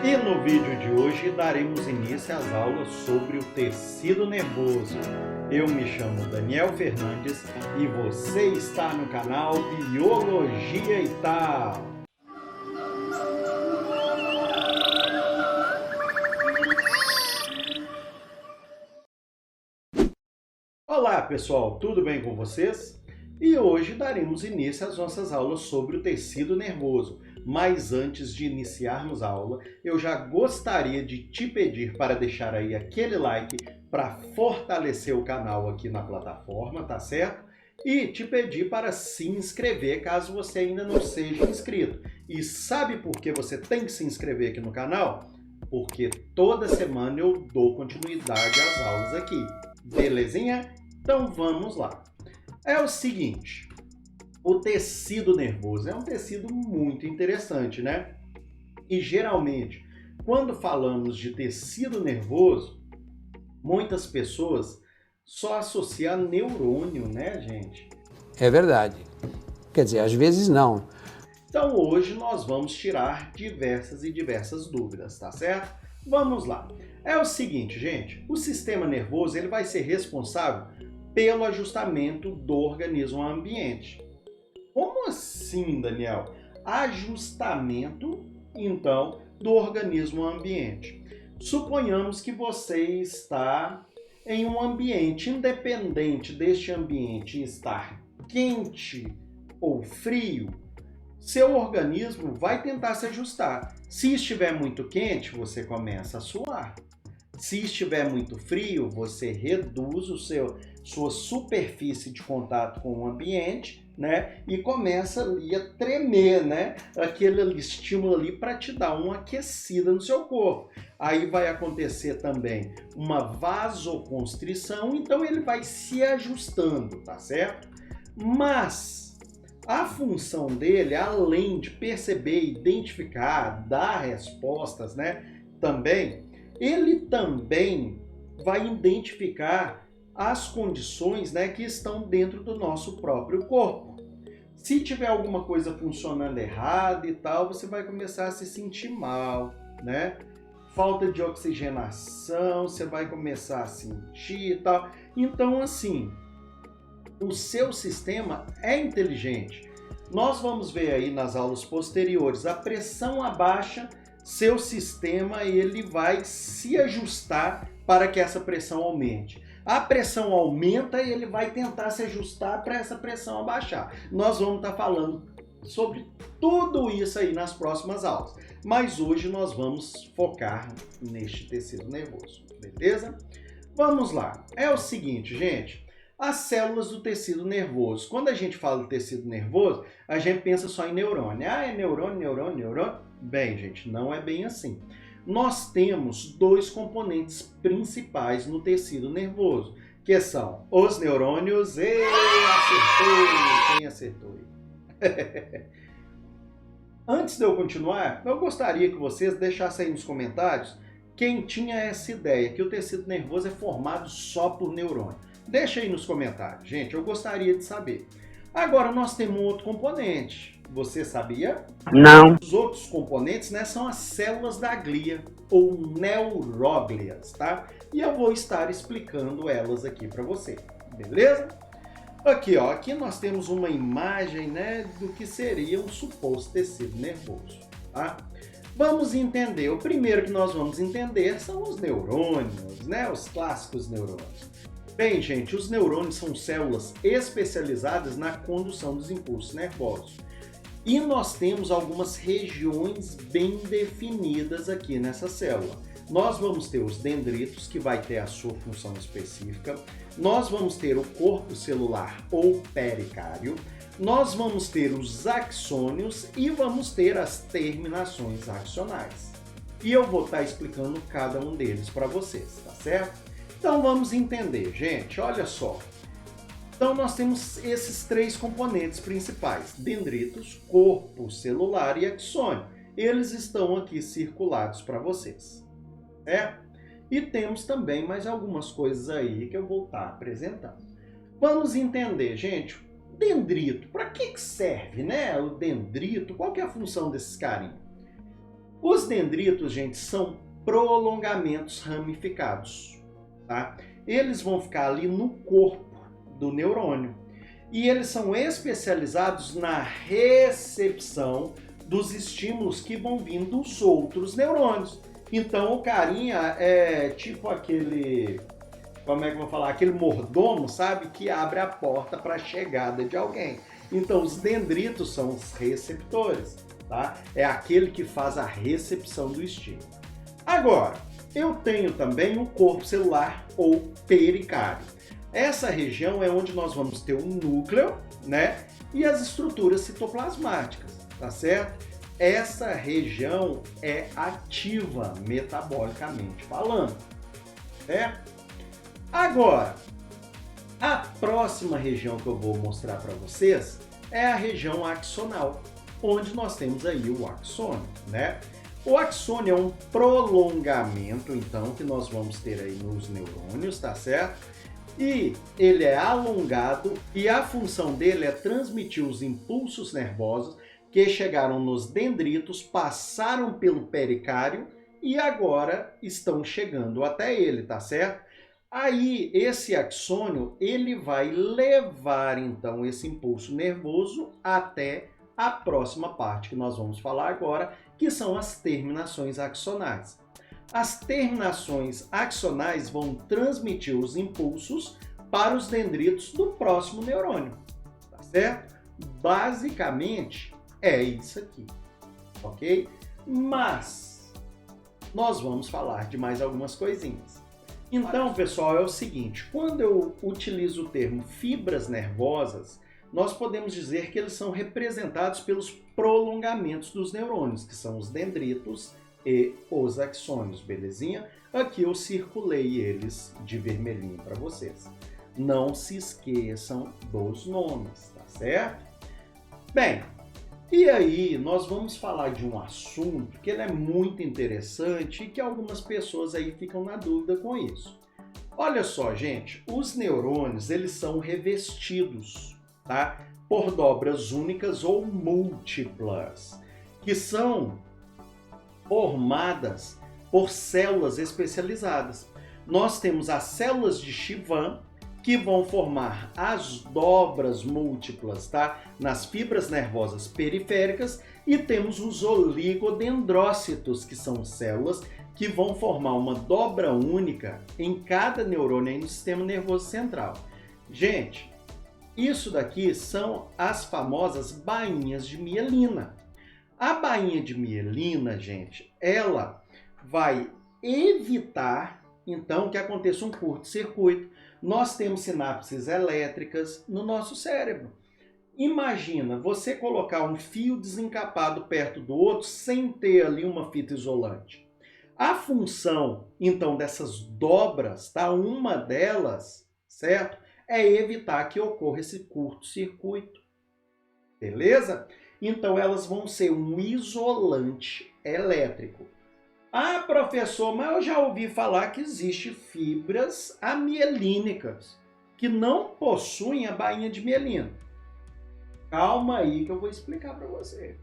E no vídeo de hoje daremos início às aulas sobre o tecido nervoso. Eu me chamo Daniel Fernandes e você está no canal Biologia e Tal. Olá pessoal, tudo bem com vocês? E hoje daremos início às nossas aulas sobre o tecido nervoso. Mas antes de iniciarmos a aula, eu já gostaria de te pedir para deixar aí aquele like para fortalecer o canal aqui na plataforma, tá certo? E te pedir para se inscrever caso você ainda não seja inscrito. E sabe por que você tem que se inscrever aqui no canal? Porque toda semana eu dou continuidade às aulas aqui. Belezinha? Então vamos lá. É o seguinte, o tecido nervoso é um tecido muito interessante, né? E geralmente, quando falamos de tecido nervoso, muitas pessoas só associam neurônio, né, gente? É verdade. Quer dizer, às vezes não. Então hoje nós vamos tirar diversas dúvidas, tá certo? Vamos lá. É o seguinte, gente, o sistema nervoso ele vai ser responsável pelo ajustamento do organismo ao ambiente. Como assim, Daniel? Ajustamento, então, do organismo ao ambiente. Suponhamos que você está em um ambiente, independente deste ambiente estar quente ou frio, seu organismo vai tentar se ajustar. Se estiver muito quente, você começa a suar. Se estiver muito frio, você reduz sua superfície de contato com o ambiente, né? E começa ali a tremer, né? Aquele estímulo ali para te dar uma aquecida no seu corpo. Aí vai acontecer também uma vasoconstrição, então ele vai se ajustando, tá certo? Mas a função dele, além de perceber, identificar, dar respostas, né? Ele também vai identificar as condições, né, que estão dentro do nosso próprio corpo. Se tiver alguma coisa funcionando errado e tal, você vai começar a se sentir mal, né? Falta de oxigenação, você vai começar a sentir e tal. Então, assim, o seu sistema é inteligente. Nós vamos ver aí nas aulas posteriores, a pressão abaixa, seu sistema ele vai se ajustar para que essa pressão aumente. A pressão aumenta e ele vai tentar se ajustar para essa pressão abaixar. Nós vamos estar falando sobre tudo isso aí nas próximas aulas. Mas hoje nós vamos focar neste tecido nervoso, beleza? Vamos lá. É o seguinte, gente. As células do tecido nervoso. Quando a gente fala de tecido nervoso, a gente pensa só em neurônio. Ah, é neurônio. Bem, gente, não é bem assim. Nós temos dois componentes principais no tecido nervoso, que são os neurônios e acertou! Quem acertou aí? Antes de eu continuar, eu gostaria que vocês deixassem aí nos comentários quem tinha essa ideia, que o tecido nervoso é formado só por neurônio. Deixa aí nos comentários, gente, eu gostaria de saber. Agora nós temos um outro componente. Você sabia? Não. Os outros componentes, né, são as células da glia, ou neuróglias, tá? E eu vou estar explicando elas aqui para você, beleza? Aqui, ó, aqui nós temos uma imagem, né, do que seria um suposto tecido nervoso, tá? Vamos entender. O primeiro que nós vamos entender são os neurônios, né, os clássicos neurônios. Bem, gente, os neurônios são células especializadas na condução dos impulsos nervosos. E nós temos algumas regiões bem definidas aqui nessa célula. Nós vamos ter os dendritos, que vai ter a sua função específica. Nós vamos ter o corpo celular ou pericárdio. Nós vamos ter os axônios e vamos ter as terminações axonais. E eu vou estar explicando cada um deles para vocês, tá certo? Então vamos entender, gente, olha só. Então nós temos esses três componentes principais, dendritos, corpo celular e axônio. Eles estão aqui circulados para vocês, certo? E temos também mais algumas coisas aí que eu vou estar apresentando. Vamos entender, gente, dendrito, para que serve, né? O dendrito, qual que é a função desses carinhos? Os dendritos, gente, são prolongamentos ramificados, tá? Eles vão ficar ali no corpo do neurônio e eles são especializados na recepção dos estímulos que vão vir dos outros neurônios. Então o carinha é tipo aquele, como é que eu vou falar, aquele mordomo, sabe, que abre a porta para a chegada de alguém. Então os dendritos são os receptores, tá? É aquele que faz a recepção do estímulo. Agora, eu tenho também o corpo celular ou pericárdio. Essa região é onde nós vamos ter o núcleo, né, e as estruturas citoplasmáticas, tá certo? Essa região é ativa metabolicamente falando, certo? Agora, a próxima região que eu vou mostrar para vocês é a região axonal, onde nós temos aí o axônio, né? O axônio é um prolongamento, então, que nós vamos ter aí nos neurônios, tá certo? E ele é alongado e a função dele é transmitir os impulsos nervosos que chegaram nos dendritos, passaram pelo pericárdio e agora estão chegando até ele, tá certo? Aí, esse axônio, ele vai levar, então, esse impulso nervoso até a próxima parte que nós vamos falar agora, que são as terminações axonais. As terminações axonais vão transmitir os impulsos para os dendritos do próximo neurônio, tá certo? Basicamente, é isso aqui, ok? Mas nós vamos falar de mais algumas coisinhas. Então, pessoal, é o seguinte, quando eu utilizo o termo fibras nervosas, nós podemos dizer que eles são representados pelos prolongamentos dos neurônios, que são os dendritos e os axônios, belezinha? Aqui eu circulei eles de vermelhinho para vocês. Não se esqueçam dos nomes, tá certo? Bem, e aí nós vamos falar de um assunto que ele é muito interessante e que algumas pessoas aí ficam na dúvida com isso. Olha só, gente, os neurônios, eles são revestidos, tá, por dobras únicas ou múltiplas, que são formadas por células especializadas. Nós temos as células de Schwann, que vão formar as dobras múltiplas, tá, nas fibras nervosas periféricas, e temos os oligodendrócitos, que são células que vão formar uma dobra única em cada neurônio aí no sistema nervoso central. Gente, isso daqui são as famosas bainhas de mielina. A bainha de mielina, gente, ela vai evitar, então, que aconteça um curto-circuito. Nós temos sinapses elétricas no nosso cérebro. Imagina você colocar um fio desencapado perto do outro sem ter ali uma fita isolante. A função, então, dessas dobras, tá? Uma delas, certo? É evitar que ocorra esse curto-circuito. Beleza? Então, elas vão ser um isolante elétrico. Ah, professor, mas eu já ouvi falar que existem fibras amielínicas que não possuem a bainha de mielina. Calma aí que eu vou explicar para você.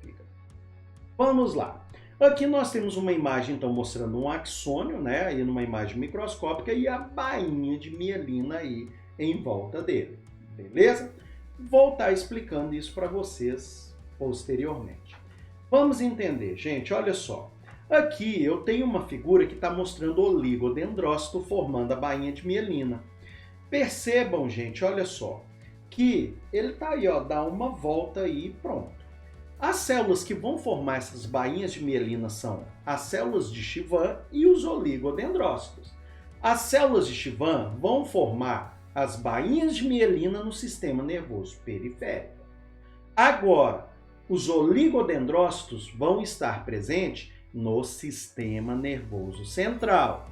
Vamos lá. Aqui nós temos uma imagem, então, mostrando um axônio, né? Aí numa imagem microscópica e a bainha de mielina aí em volta dele. Beleza? Vou estar explicando isso para vocês posteriormente. Vamos entender, gente, olha só. Aqui eu tenho uma figura que está mostrando o oligodendrócito formando a bainha de mielina. Percebam, gente, olha só, que ele está aí, ó, dá uma volta aí e pronto. As células que vão formar essas bainhas de mielina são as células de Schwann e os oligodendrócitos. As células de Schwann vão formar as bainhas de mielina no sistema nervoso periférico. Agora, os oligodendrócitos vão estar presentes no sistema nervoso central.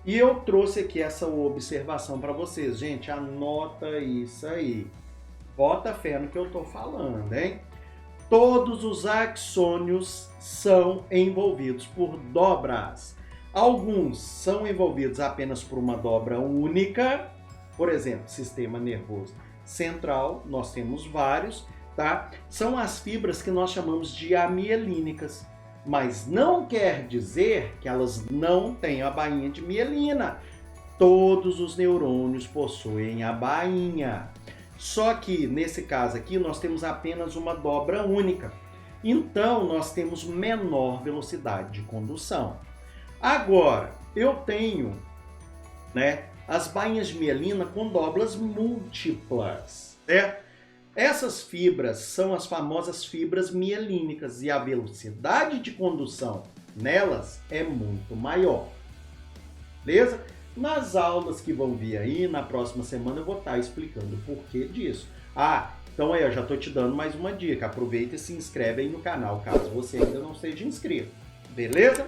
E eu trouxe aqui essa observação para vocês. Gente, anota isso aí. Bota fé no que eu estou falando, hein? Todos os axônios são envolvidos por dobras. Alguns são envolvidos apenas por uma dobra única. Por exemplo, sistema nervoso central, nós temos vários, tá? São as fibras que nós chamamos de amielínicas. mas não quer dizer que elas não tenham a bainha de mielina. Todos os neurônios possuem a bainha. Só que, nesse caso aqui, nós temos apenas uma dobra única. Então, nós temos menor velocidade de condução. Agora, eu tenho, as bainhas de mielina com dobras múltiplas, certo? Essas fibras são as famosas fibras mielínicas e a velocidade de condução nelas é muito maior. Beleza? Nas aulas que vão vir aí, na próxima semana, eu vou estar explicando o porquê disso. Então aí eu já estou te dando mais uma dica. Aproveita e se inscreve aí no canal, caso você ainda não seja inscrito. Beleza?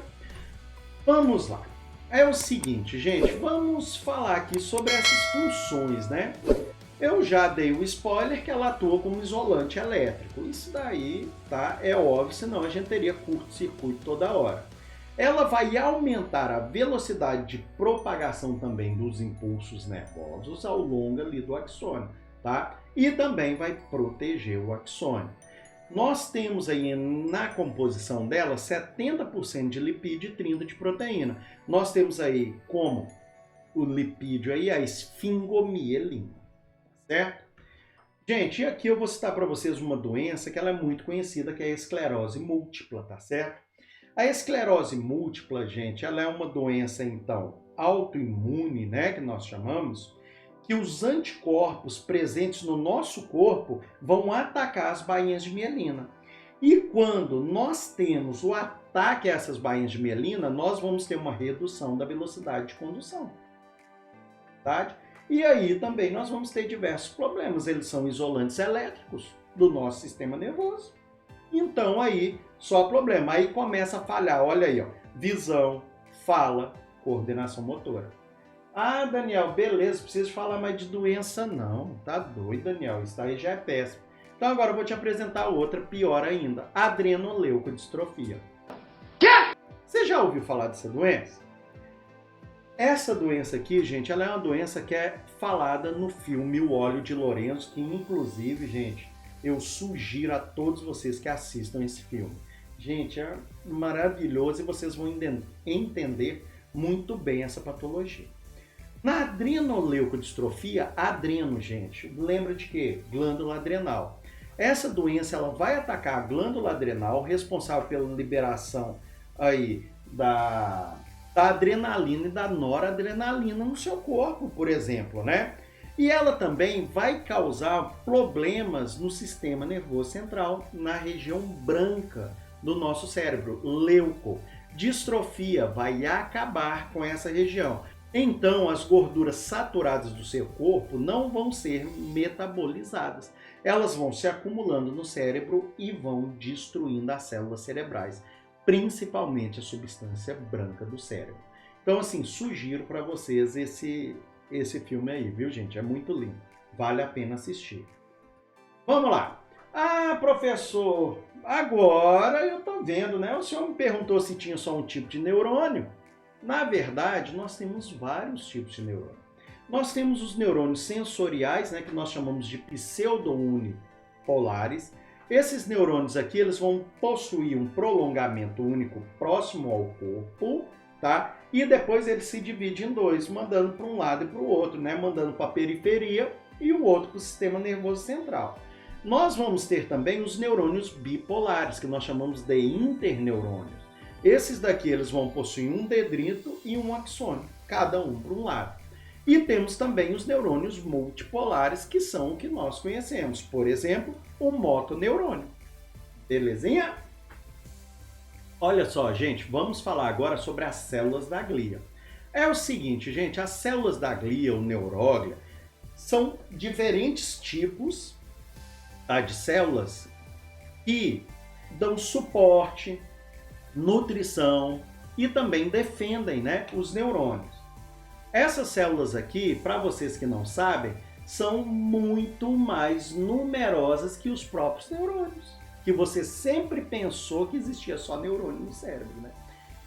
Vamos lá. É o seguinte, gente, vamos falar aqui sobre essas funções, né? Eu já dei o spoiler que ela atua como isolante elétrico. Isso daí, tá? É óbvio, senão a gente teria curto-circuito toda hora. Ela vai aumentar a velocidade de propagação também dos impulsos nervosos ao longo ali do axônio, tá? E também vai proteger o axônio. Nós temos aí na composição dela 70% de lipídio e 30% de proteína. Nós temos aí como o lipídio aí a esfingomielina, certo? Gente, e aqui eu vou citar para vocês uma doença que ela é muito conhecida, que é a esclerose múltipla, tá certo? A esclerose múltipla, gente, ela é uma doença, então, autoimune, que nós chamamos, que os anticorpos presentes no nosso corpo vão atacar as bainhas de mielina. E quando nós temos o ataque a essas bainhas de mielina, nós vamos ter uma redução da velocidade de condução. Tá? E aí também nós vamos ter diversos problemas. Eles são isolantes elétricos do nosso sistema nervoso. Então aí, só problema. Aí começa a falhar, olha aí, ó, visão, fala, coordenação motora. Daniel, beleza, precisa falar mais de doença não. Tá doido, Daniel, isso aí já é péssimo. Então agora eu vou te apresentar outra, pior ainda, adrenoleucodistrofia. Quê? Você já ouviu falar dessa doença? Essa doença aqui, gente, ela é uma doença que é falada no filme O Óleo de Lorenzo, que inclusive, gente, eu sugiro a todos vocês que assistam esse filme. Gente, é maravilhoso e vocês vão entender muito bem essa patologia. Na adrenoleucodistrofia, adreno, gente, lembra de quê? Glândula adrenal. Essa doença ela vai atacar a glândula adrenal, responsável pela liberação aí da adrenalina e da noradrenalina no seu corpo, por exemplo, E ela também vai causar problemas no sistema nervoso central, na região branca do nosso cérebro, leuco. Distrofia vai acabar com essa região. Então, as gorduras saturadas do seu corpo não vão ser metabolizadas. Elas vão se acumulando no cérebro e vão destruindo as células cerebrais, principalmente a substância branca do cérebro. Então, assim, sugiro para vocês esse filme aí, viu, gente? É muito lindo. Vale a pena assistir. Vamos lá. Professor, agora eu tô vendo, O senhor me perguntou se tinha só um tipo de neurônio. Na verdade, nós temos vários tipos de neurônio. Nós temos os neurônios sensoriais, que nós chamamos de pseudo-unipolares. Esses neurônios aqui, eles vão possuir um prolongamento único próximo ao corpo, tá? E depois ele se divide em dois, mandando para um lado e para o outro, mandando para a periferia e o outro para o sistema nervoso central. Nós vamos ter também os neurônios bipolares, que nós chamamos de interneurônios. Esses daqui eles vão possuir um dendrito e um axônio, cada um para um lado. E temos também os neurônios multipolares, que são o que nós conhecemos. Por exemplo, o motoneurônio. Belezinha? Olha só, gente, vamos falar agora sobre as células da glia. É o seguinte, gente, as células da glia, ou neuróglia, são diferentes tipos de células que dão suporte, nutrição e também defendem os neurônios. Essas células aqui, para vocês que não sabem, são muito mais numerosas que os próprios neurônios, que você sempre pensou que existia só neurônio no cérebro,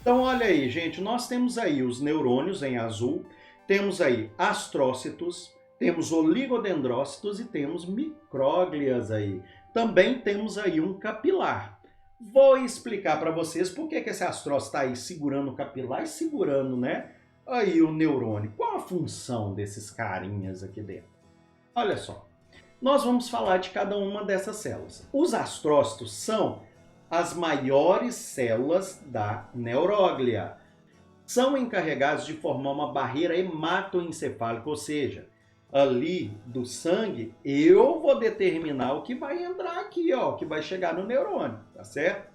Então, olha aí, gente, nós temos aí os neurônios em azul, temos aí astrócitos, temos oligodendrócitos e temos micróglias aí. Também temos aí um capilar. Vou explicar para vocês por que que esse astrócito está aí segurando o capilar e segurando, né, aí o neurônio. Qual a função desses carinhas aqui dentro? Olha só, nós vamos falar de cada uma dessas células. Os astrócitos são as maiores células da neuróglia. São encarregados de formar uma barreira hematoencefálica, ou seja, ali do sangue, eu vou determinar o que vai entrar aqui, ó, o que vai chegar no neurônio, tá certo?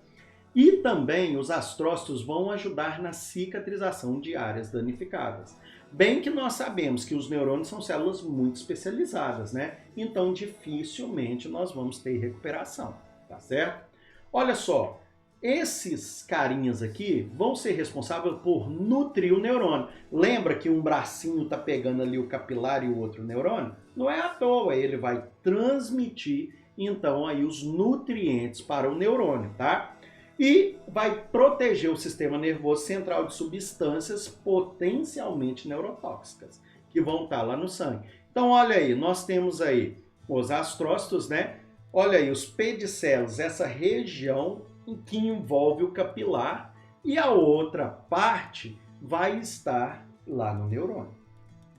E também os astrócitos vão ajudar na cicatrização de áreas danificadas. Bem que nós sabemos que os neurônios são células muito especializadas, né? Então dificilmente nós vamos ter recuperação, tá certo? Olha só, esses carinhas aqui vão ser responsáveis por nutrir o neurônio. Lembra que um bracinho está pegando ali o capilar e o outro neurônio? Não é à toa, ele vai transmitir então aí os nutrientes para o neurônio, tá? E vai proteger o sistema nervoso central de substâncias potencialmente neurotóxicas, que vão estar lá no sangue. Então olha aí, nós temos aí os astrócitos, né? Olha aí, os pedicelos, essa região que envolve o capilar, e a outra parte vai estar lá no neurônio.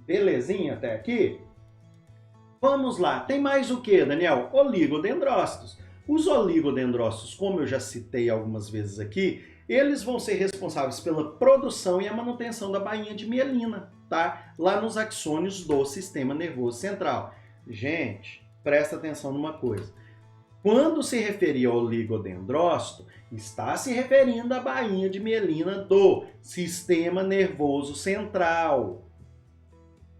Belezinha até aqui? Vamos lá, tem mais o que, Daniel? Oligodendrócitos. Os oligodendrócitos, como eu já citei algumas vezes aqui, eles vão ser responsáveis pela produção e a manutenção da bainha de mielina, tá? Lá nos axônios do sistema nervoso central. Gente, presta atenção numa coisa. Quando se referir ao oligodendrócito, está se referindo à bainha de mielina do sistema nervoso central.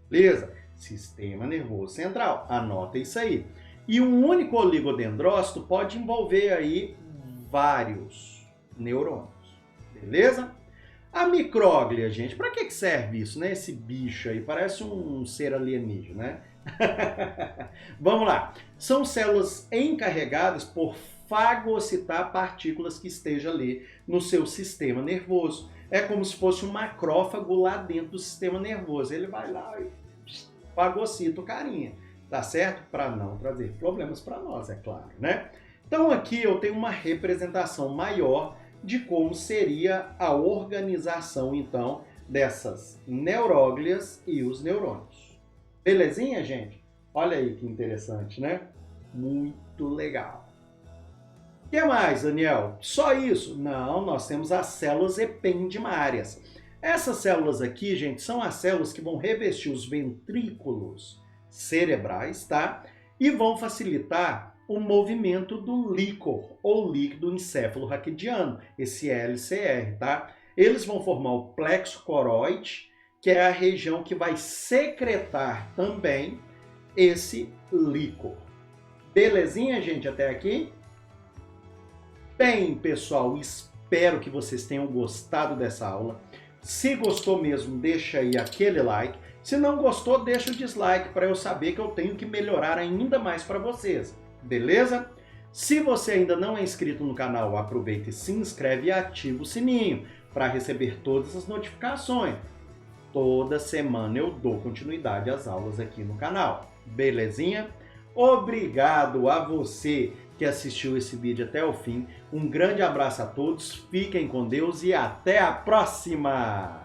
Beleza? Sistema nervoso central. Anota isso aí. E um único oligodendrócito pode envolver aí vários neurônios. Beleza? A micróglia, gente, para que serve isso, né? Esse bicho aí, parece um ser alienígena, né? Vamos lá. São células encarregadas por fagocitar partículas que estejam ali no seu sistema nervoso. É como se fosse um macrófago lá dentro do sistema nervoso. Ele vai lá e fagocita o carinha, tá certo? Para não trazer problemas para nós, é claro, né? Então aqui eu tenho uma representação maior de como seria a organização, então, dessas neuróglias e os neurônios. Belezinha, gente? Olha aí que interessante, né? Muito legal. O que mais, Daniel? Só isso? Não, nós temos as células ependimárias. Essas células aqui, gente, são as células que vão revestir os ventrículos cerebrais, tá? E vão facilitar o movimento do líquor, ou líquido encéfalo-raquidiano, esse LCR, tá? Eles vão formar o plexo coroide, que é a região que vai secretar também esse líquor. Belezinha, gente, até aqui? Bem, pessoal, espero que vocês tenham gostado dessa aula. Se gostou mesmo, deixa aí aquele like. Se não gostou, deixa o dislike para eu saber que eu tenho que melhorar ainda mais para vocês. Beleza? Se você ainda não é inscrito no canal, aproveita e se inscreve e ativa o sininho para receber todas as notificações. Toda semana eu dou continuidade às aulas aqui no canal. Belezinha? Obrigado a você que assistiu esse vídeo até o fim. Um grande abraço a todos, fiquem com Deus e até a próxima!